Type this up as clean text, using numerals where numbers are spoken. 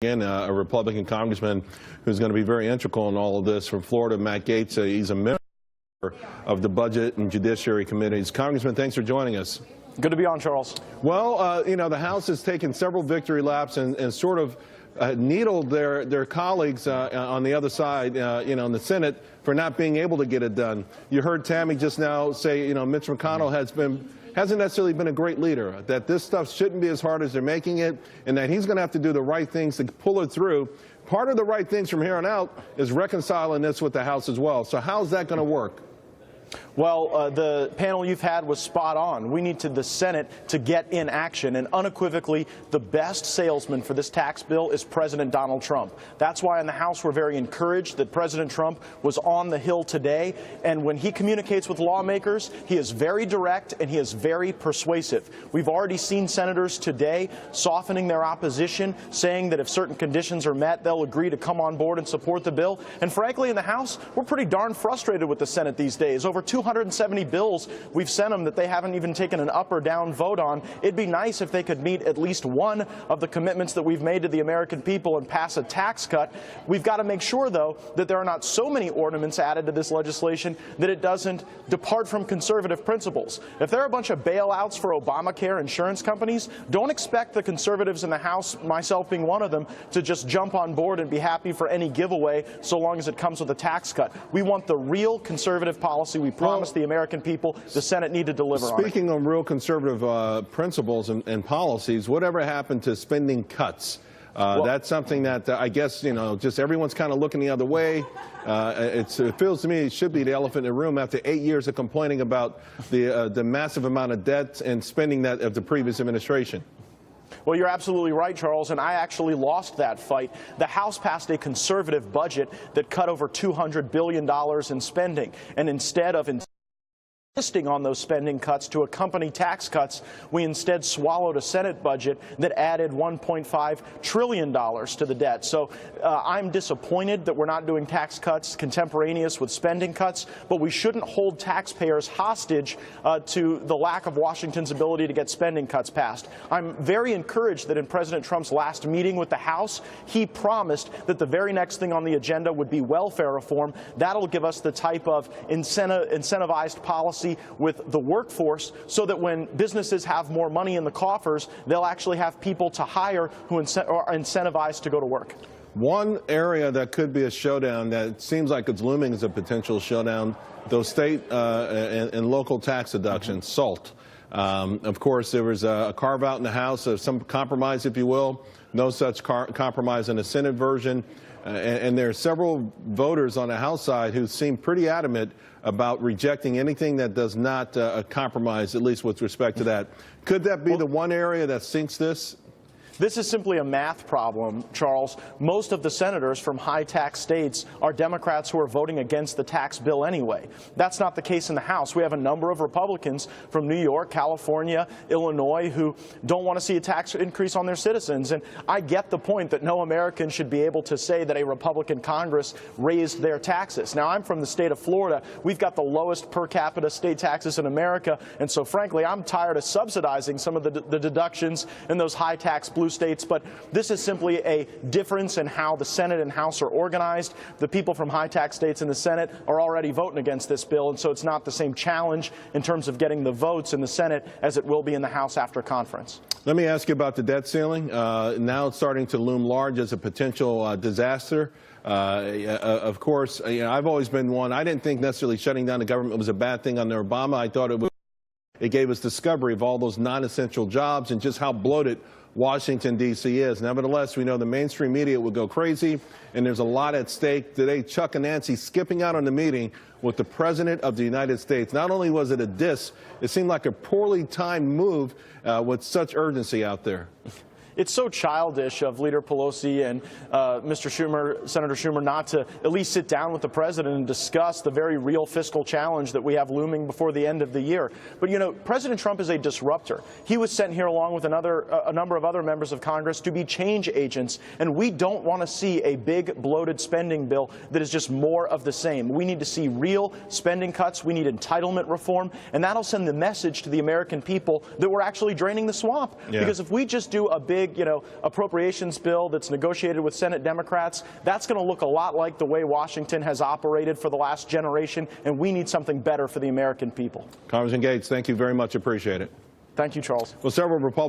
Again, a Republican congressman who's going to be very integral in all of this from Florida, Matt Gaetz. He's a member of the Budget and Judiciary Committees. Congressman, thanks for joining us. Good to be on, Charles. Well, the House has taken several victory laps and sort of needled their colleagues on the other side, in the Senate for not being able to get it done. You heard Tammy just now say, Mitch McConnell hasn't necessarily been a great leader, that this stuff shouldn't be as hard as they're making it, and that he's going to have to do the right things to pull it through. Part of the right things from here on out is reconciling this with the House as well. So how's that going to work? Well, the panel you've had was spot on. We need the Senate to get in action, and unequivocally, the best salesman for this tax bill is President Donald Trump. That's why in the House we're very encouraged that President Trump was on the Hill today, and when he communicates with lawmakers, he is very direct and he is very persuasive. We've already seen senators today softening their opposition, saying that if certain conditions are met, they'll agree to come on board and support the bill. And frankly, in the House, we're pretty darn frustrated with the Senate these days. Over 270 bills we've sent them that they haven't even taken an up or down vote on. It'd be nice if they could meet at least one of the commitments that we've made to the American people and pass a tax cut. We've got to make sure, though, that there are not so many ornaments added to this legislation that it doesn't depart from conservative principles. If there are a bunch of bailouts for Obamacare insurance companies, don't expect the conservatives in the House, myself being one of them, to just jump on board and be happy for any giveaway so long as it comes with a tax cut. We want the real conservative policy we promised the American people. The Senate need to deliver on it. Speaking on real conservative principles and policies, whatever happened to spending cuts? That's something that I guess, just everyone's kind of looking the other way. It feels to me it should be the elephant in the room after 8 years of complaining about the massive amount of debt and spending that of the previous administration. Well, you're absolutely right, Charles, and I actually lost that fight. The House passed a conservative budget that cut over $200 billion in spending, and instead of insisting on those spending cuts to accompany tax cuts, we instead swallowed a Senate budget that added $1.5 trillion to the debt. So I'm disappointed that we're not doing tax cuts contemporaneous with spending cuts, but we shouldn't hold taxpayers hostage to the lack of Washington's ability to get spending cuts passed. I'm very encouraged that in President Trump's last meeting with the House, he promised that the very next thing on the agenda would be welfare reform. That'll give us the type of incentivized policy with the workforce so that when businesses have more money in the coffers, they'll actually have people to hire who are incentivized to go to work. One area that could be a showdown that seems like it's looming as a potential showdown, those state and local tax deductions, SALT. Of course, there was a carve-out in the House of some compromise, if you will. No such compromise in the Senate version. And there are several voters on the House side who seem pretty adamant about rejecting anything that does not compromise, at least with respect to that. Could that be the one area that sinks this? This is simply a math problem, Charles. Most of the senators from high-tax states are Democrats who are voting against the tax bill anyway. That's not the case in the House. We have a number of Republicans from New York, California, Illinois who don't want to see a tax increase on their citizens. And I get the point that no American should be able to say that a Republican Congress raised their taxes. Now, I'm from the state of Florida. We've got the lowest per capita state taxes in America. And so, frankly, I'm tired of subsidizing some of the deductions in those high-tax blue states, but this is simply a difference in how the Senate and House are organized. The people from high-tax states in the Senate are already voting against this bill, and so it's not the same challenge in terms of getting the votes in the Senate as it will be in the House after conference. Let me ask you about the debt ceiling. Now it's starting to loom large as a potential disaster. Of course, I've always been one. I didn't think necessarily shutting down the government was a bad thing under Obama. I thought it gave us discovery of all those non-essential jobs and just how bloated Washington, D.C. is. Nevertheless, we know the mainstream media would go crazy, and there's a lot at stake. Today, Chuck and Nancy skipping out on the meeting with the President of the United States. Not only was it a diss, it seemed like a poorly timed move with such urgency out there. It's so childish of Leader Pelosi and Mr. Schumer, Senator Schumer, not to at least sit down with the president and discuss the very real fiscal challenge that we have looming before the end of the year. But, President Trump is a disruptor. He was sent here along with a number of other members of Congress to be change agents, and we don't want to see a big bloated spending bill that is just more of the same. We need to see real spending cuts. We need entitlement reform, and that'll send the message to the American people that we're actually draining the swamp. Yeah. Because if we just do a big big, appropriations bill that's negotiated with Senate Democrats, that's going to look a lot like the way Washington has operated for the last generation, and we need something better for the American people. Congressman Gaetz, thank you very much. Appreciate it. Thank you, Charles. Well, several Republicans